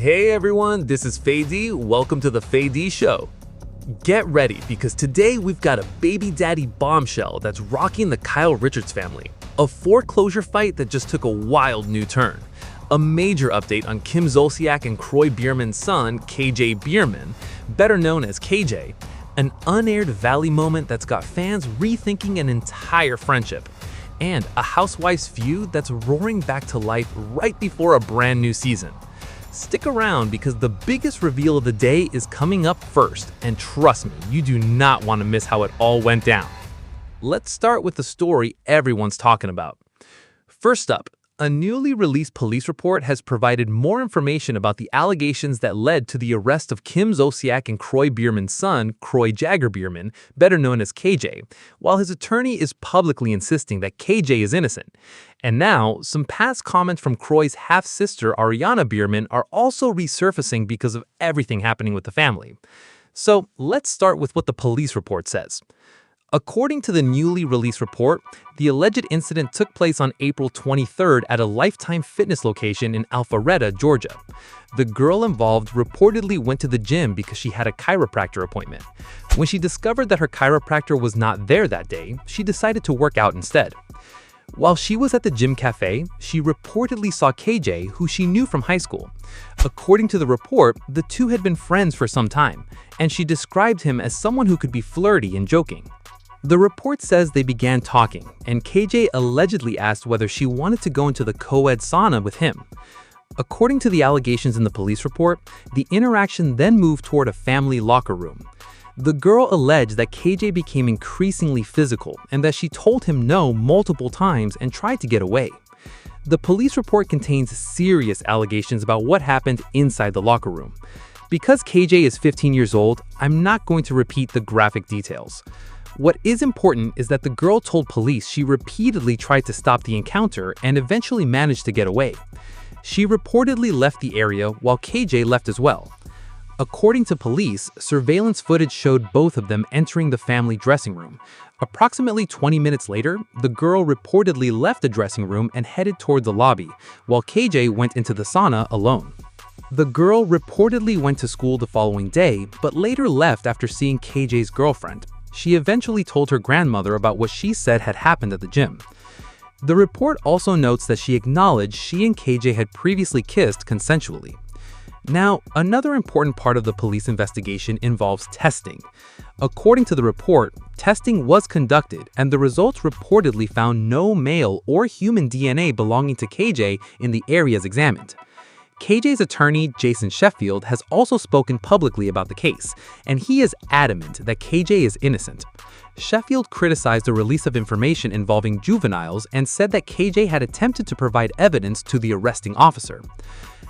Hey everyone, this is Fady. Welcome to the Fady Show. Get ready because today we've got a baby daddy bombshell that's rocking the Kyle Richards family. A foreclosure fight that just took a wild new turn. A major update on Kim Zolciak and Kroy Biermann's son, KJ Biermann, better known as KJ. An unaired Valley moment that's got fans rethinking an entire friendship. And a housewife's feud that's roaring back to life right before a brand new season. Stick around because the biggest reveal of the day is coming up first, and trust me, you do not want to miss how it all went down. Let's start with the story everyone's talking about. First up, a newly released police report has provided more information about the allegations that led to the arrest of Kim Zolciak and Kroy Biermann's son, Kroy Jagger Biermann, better known as KJ, while his attorney is publicly insisting that KJ is innocent. And now, some past comments from Kroy's half-sister Ariana Biermann are also resurfacing because of everything happening with the family. So let's start with what the police report says. According to the newly released report, the alleged incident took place on April 23rd at a Lifetime Fitness location in Alpharetta, Georgia. The girl involved reportedly went to the gym because she had a chiropractor appointment. When she discovered that her chiropractor was not there that day, she decided to work out instead. While she was at the gym cafe, she reportedly saw KJ, who she knew from high school. According to the report, the two had been friends for some time, and she described him as someone who could be flirty and joking. The report says they began talking, and KJ allegedly asked whether she wanted to go into the co-ed sauna with him. According to the allegations in the police report, the interaction then moved toward a family locker room. The girl alleged that KJ became increasingly physical and that she told him no multiple times and tried to get away. The police report contains serious allegations about what happened inside the locker room. Because KJ is 15 years old, I'm not going to repeat the graphic details. What is important is that the girl told police she repeatedly tried to stop the encounter and eventually managed to get away. She reportedly left the area while KJ left as well. According to police, surveillance footage showed both of them entering the family dressing room. Approximately 20 minutes later, the girl reportedly left the dressing room and headed toward the lobby, while KJ went into the sauna alone. The girl reportedly went to school the following day, but later left after seeing KJ's girlfriend. She eventually told her grandmother about what she said had happened at the gym. The report also notes that she acknowledged she and KJ had previously kissed consensually. Now, another important part of the police investigation involves testing. According to the report, testing was conducted and the results reportedly found no male or human DNA belonging to KJ in the areas examined. KJ's attorney, Jason Sheffield, has also spoken publicly about the case, and he is adamant that KJ is innocent. Sheffield criticized the release of information involving juveniles and said that KJ had attempted to provide evidence to the arresting officer.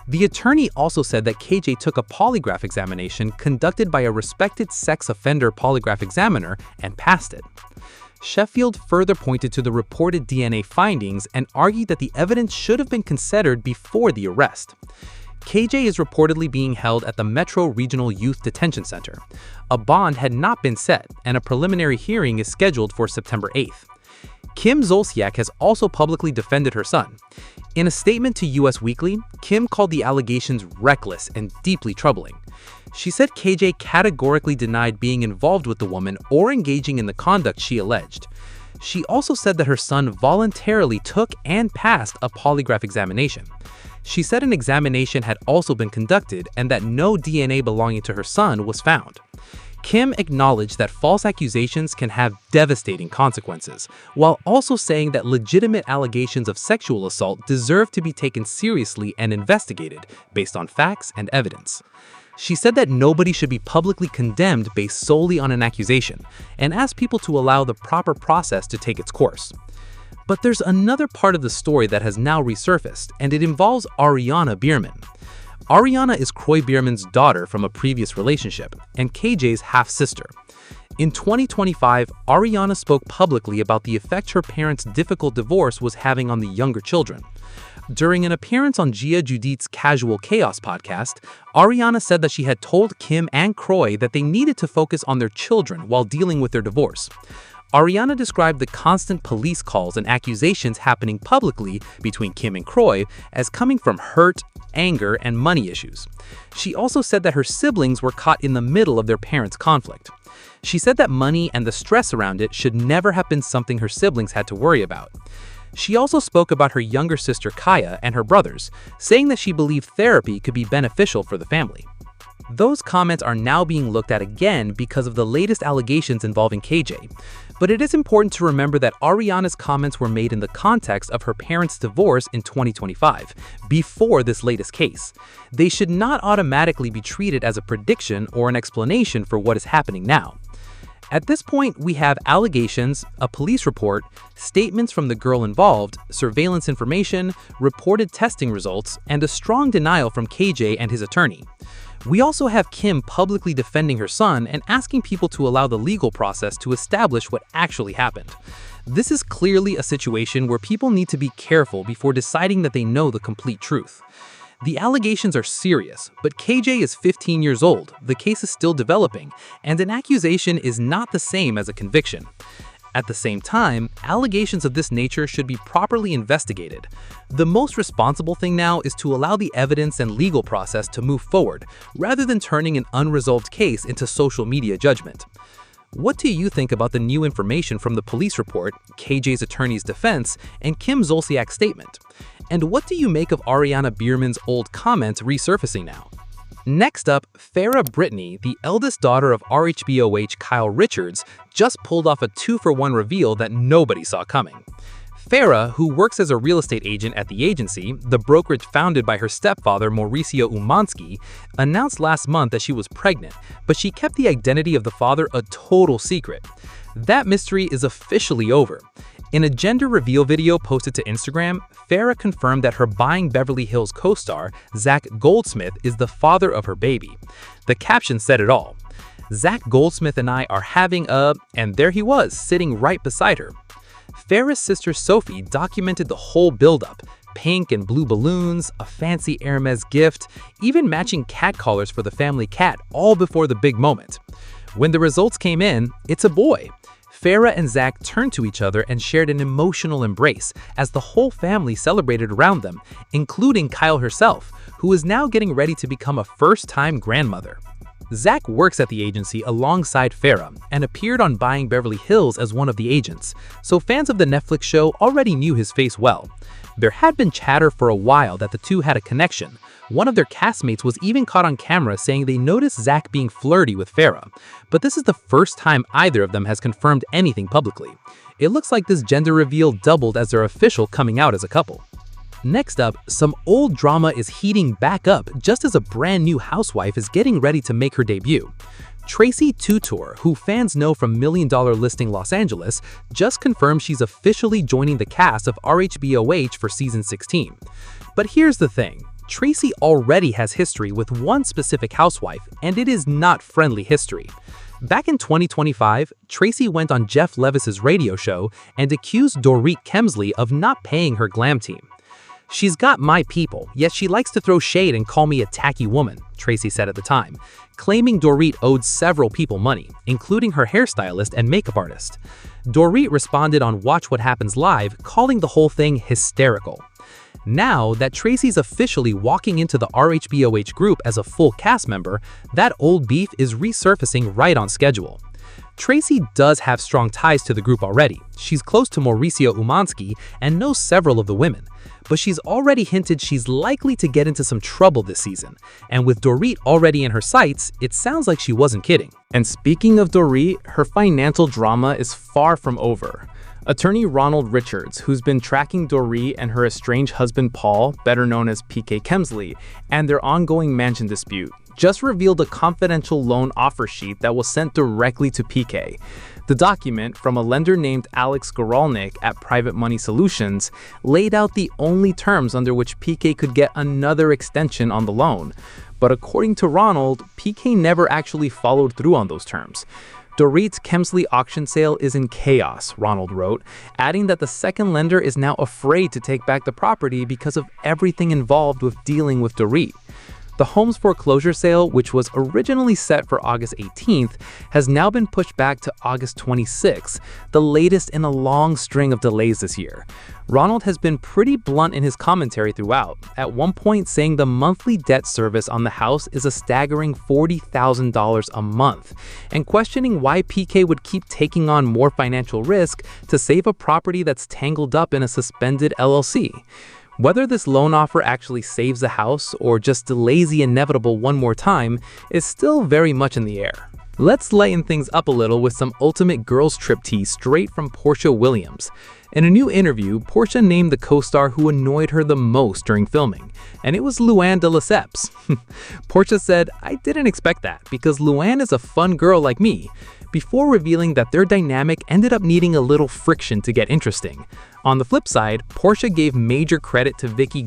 The attorney also said that KJ took a polygraph examination conducted by a respected sex offender polygraph examiner and passed it. Sheffield further pointed to the reported DNA findings and argued that the evidence should have been considered before the arrest. KJ is reportedly being held at the Metro Regional Youth Detention Center. A bond had not been set, and a preliminary hearing is scheduled for September 8th. Kim Zolciak has also publicly defended her son. In a statement to US Weekly, Kim called the allegations reckless and deeply troubling. She said KJ categorically denied being involved with the woman or engaging in the conduct she alleged. She also said that her son voluntarily took and passed a polygraph examination. She said an examination had also been conducted and that no DNA belonging to her son was found. Kim acknowledged that false accusations can have devastating consequences, while also saying that legitimate allegations of sexual assault deserve to be taken seriously and investigated based on facts and evidence. She said that nobody should be publicly condemned based solely on an accusation, and asked people to allow the proper process to take its course. But there's another part of the story that has now resurfaced, and it involves Ariana Biermann. Ariana is Kroy Biermann's daughter from a previous relationship, and KJ's half-sister. In 2025, Ariana spoke publicly about the effect her parents' difficult divorce was having on the younger children. During an appearance on Gia Judith's Casual Chaos podcast, Ariana said that she had told Kim and Kroy that they needed to focus on their children while dealing with their divorce. Ariana described the constant police calls and accusations happening publicly between Kim and Kroy as coming from hurt, anger, and money issues. She also said that her siblings were caught in the middle of their parents' conflict. She said that money and the stress around it should never have been something her siblings had to worry about. She also spoke about her younger sister Kaya and her brothers, saying that she believed therapy could be beneficial for the family. Those comments are now being looked at again because of the latest allegations involving KJ. But it is important to remember that Ariana's comments were made in the context of her parents' divorce in 2025, before this latest case. They should not automatically be treated as a prediction or an explanation for what is happening now. At this point, we have allegations, a police report, statements from the girl involved, surveillance information, reported testing results, and a strong denial from KJ and his attorney. We also have Kim publicly defending her son and asking people to allow the legal process to establish what actually happened. This is clearly a situation where people need to be careful before deciding that they know the complete truth. The allegations are serious, but KJ is 15 years old, the case is still developing, and an accusation is not the same as a conviction. At the same time, allegations of this nature should be properly investigated. The most responsible thing now is to allow the evidence and legal process to move forward, rather than turning an unresolved case into social media judgment. What do you think about the new information from the police report, KJ's attorney's defense, and Kim Zolciak's statement? And what do you make of Ariana Biermann's old comments resurfacing now? Next up, Farrah Brittany, the eldest daughter of RHBOH Kyle Richards, just pulled off a 2-for-1 reveal that nobody saw coming. Farrah, who works as a real estate agent at the agency, the brokerage founded by her stepfather Mauricio Umansky, announced last month that she was pregnant, but she kept the identity of the father a total secret. That mystery is officially over. In a gender reveal video posted to Instagram, Farrah confirmed that her Buying Beverly Hills co-star, Zach Goldsmith, is the father of her baby. The caption said it all. Zach Goldsmith and I are having a, and there he was, sitting right beside her. Farrah's sister Sophie documented the whole buildup, pink and blue balloons, a fancy Hermes gift, even matching cat collars for the family cat, all before the big moment. When the results came in, it's a boy. Farrah and Zach turned to each other and shared an emotional embrace as the whole family celebrated around them, including Kyle herself, who is now getting ready to become a first-time grandmother. Zach works at the agency alongside Farrah and appeared on Buying Beverly Hills as one of the agents, so fans of the Netflix show already knew his face well. There had been chatter for a while that the two had a connection. One of their castmates was even caught on camera saying they noticed Zach being flirty with Farrah, but this is the first time either of them has confirmed anything publicly. It looks like this gender reveal doubled as their official coming out as a couple. Next up, some old drama is heating back up just as a brand new housewife is getting ready to make her debut. Tracy Tutor, who fans know from Million Dollar Listing Los Angeles, just confirmed she's officially joining the cast of RHBOH for season 16. But here's the thing. Tracy already has history with one specific housewife, and it is not friendly history. Back in 2025, Tracy went on Jeff Levis's radio show and accused Dorit Kemsley of not paying her glam team. "She's got my people, yet she likes to throw shade and call me a tacky woman," Tracy said at the time, claiming Dorit owed several people money, including her hairstylist and makeup artist. Dorit responded on Watch What Happens Live, calling the whole thing hysterical. Now that Tracy's officially walking into the RHBOH group as a full cast member, that old beef is resurfacing right on schedule. Tracy does have strong ties to the group already. She's close to Mauricio Umansky and knows several of the women. But she's already hinted she's likely to get into some trouble this season. And with Dorit already in her sights, it sounds like she wasn't kidding. And speaking of Dorit, her financial drama is far from over. Attorney Ronald Richards, who's been tracking Dorit and her estranged husband Paul, better known as PK Kemsley, and their ongoing mansion dispute, just revealed a confidential loan offer sheet that was sent directly to PK. The document, from a lender named Alex Goralnik at Private Money Solutions, laid out the only terms under which PK could get another extension on the loan. But according to Ronald, PK never actually followed through on those terms. Dorit's Kemsley auction sale is in chaos, Ronald wrote, adding that the second lender is now afraid to take back the property because of everything involved with dealing with Dorit. The home's foreclosure sale, which was originally set for August 18th, has now been pushed back to August 26th, the latest in a long string of delays this year. Ronald has been pretty blunt in his commentary throughout, at one point saying the monthly debt service on the house is a staggering $40,000 a month, and questioning why PK would keep taking on more financial risk to save a property that's tangled up in a suspended LLC. Whether this loan offer actually saves the house or just delays the inevitable one more time is still very much in the air. Let's lighten things up a little with some ultimate girls trip tea straight from Porsha Williams. In a new interview, Porsha named the co-star who annoyed her the most during filming, and it was Luann de Lesseps. Porsha said, "I didn't expect that because Luann is a fun girl like me," before revealing that their dynamic ended up needing a little friction to get interesting. On the flip side, Porsha gave major credit to Vicki,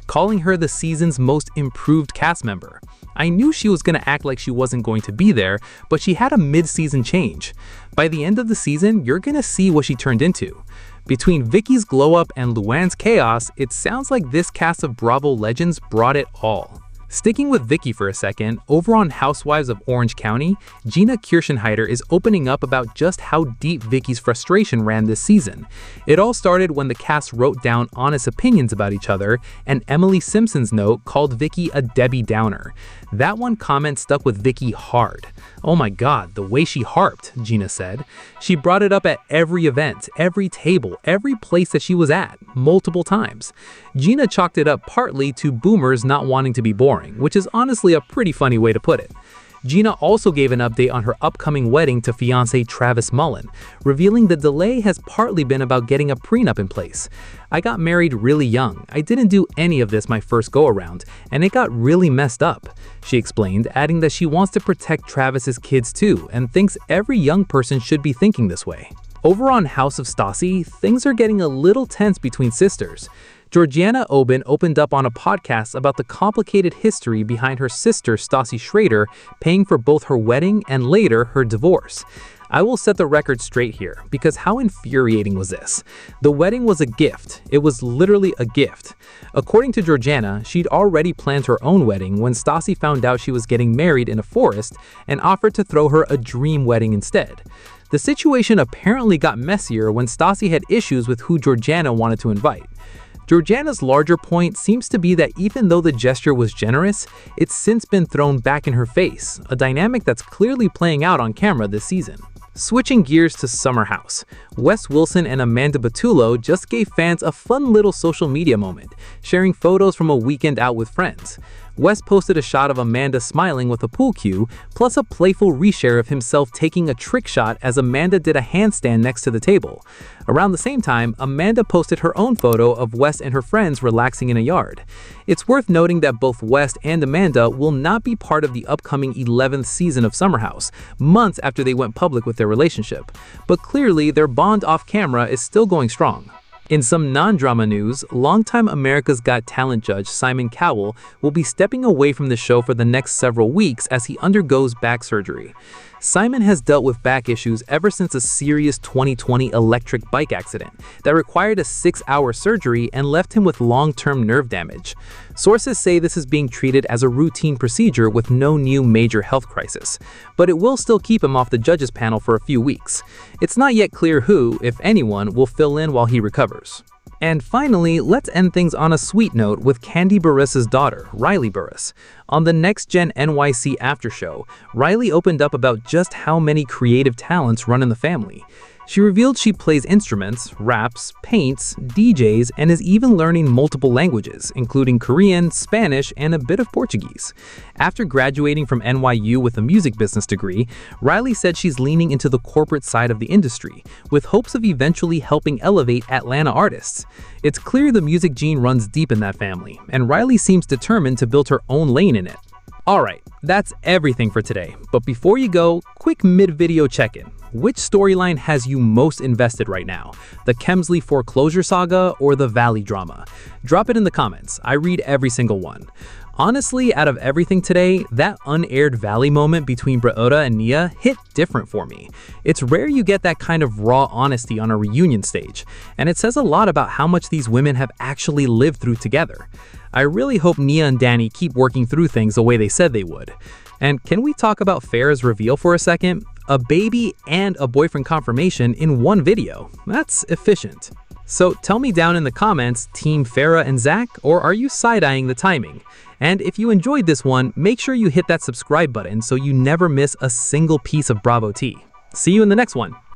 calling her the season's most improved cast member. "I knew she was going to act like she wasn't going to be there, but she had a mid-season change. By the end of the season, you're going to see what she turned into." Between Vicki's glow-up and Luann's chaos, it sounds like this cast of Bravo legends brought it all. Sticking with Vicki for a second, over on Housewives of Orange County, Gina Kirschenheiter is opening up about just how deep Vicki's frustration ran this season. It all started when the cast wrote down honest opinions about each other, and Emily Simpson's note called Vicki a Debbie Downer. That one comment stuck with Vicki hard. "Oh my god, the way she harped," Gina said. She brought it up at every event, every table, every place that she was at, multiple times. Gina chalked it up partly to boomers not wanting to be boring, which is honestly a pretty funny way to put it. Gina also gave an update on her upcoming wedding to fiancé Travis Mullen, revealing the delay has partly been about getting a prenup in place. "I got married really young. I didn't do any of this my first go-around, and it got really messed up," she explained, adding that she wants to protect Travis's kids too and thinks every young person should be thinking this way. Over on House of Stassi, things are getting a little tense between sisters. Georgianna opened up on a podcast about the complicated history behind her sister Stassi Schroeder paying for both her wedding and later her divorce. "I will set the record straight here, because how infuriating was this? The wedding was a gift. It was literally a gift." According to Georgianna, she'd already planned her own wedding when Stassi found out she was getting married in a forest and offered to throw her a dream wedding instead. The situation apparently got messier when Stassi had issues with who Georgianna wanted to invite. Georgianna's larger point seems to be that even though the gesture was generous, it's since been thrown back in her face, a dynamic that's clearly playing out on camera this season. Switching gears to Summer House, Wes Wilson and Amanda Batula just gave fans a fun little social media moment, sharing photos from a weekend out with friends. Wes posted a shot of Amanda smiling with a pool cue, plus a playful reshare of himself taking a trick shot as Amanda did a handstand next to the table. Around the same time, Amanda posted her own photo of Wes and her friends relaxing in a yard. It's worth noting that both Wes and Amanda will not be part of the upcoming 11th season of Summer House, months after they went public with their relationship. But clearly, their bond off camera is still going strong. In some non-drama news, longtime America's Got Talent judge Simon Cowell will be stepping away from the show for the next several weeks as he undergoes back surgery. Simon has dealt with back issues ever since a serious 2020 electric bike accident that required a 6-hour surgery and left him with long-term nerve damage. Sources say this is being treated as a routine procedure with no new major health crisis, but it will still keep him off the judges panel for a few weeks. It's not yet clear who, if anyone, will fill in while he recovers. And finally, let's end things on a sweet note with Kandi Burruss's daughter, Riley Burruss. On the Next Gen NYC after show, Riley opened up about just how many creative talents run in the family. She revealed she plays instruments, raps, paints, DJs, and is even learning multiple languages, including Korean, Spanish, and a bit of Portuguese. After graduating from NYU with a music business degree, Riley said she's leaning into the corporate side of the industry, with hopes of eventually helping elevate Atlanta artists. It's clear the music gene runs deep in that family, and Riley seems determined to build her own lane in it. Alright, that's everything for today, but before you go, quick mid-video check-in. Which storyline has you most invested right now? The Kemsley foreclosure saga or the Valley drama? Drop it in the comments, I read every single one. Honestly, out of everything today, that unaired valley moment between Brittany and Nia hit different for me. It's rare you get that kind of raw honesty on a reunion stage, and it says a lot about how much these women have actually lived through together. I really hope Nia and Danny keep working through things the way they said they would. And can we talk about Farrah's reveal for a second? A baby and a boyfriend confirmation in one video. That's efficient. So tell me down in the comments, Team Farrah and Zach, or are you side-eyeing the timing? And if you enjoyed this one, make sure you hit that subscribe button so you never miss a single piece of Bravo tea. See you in the next one.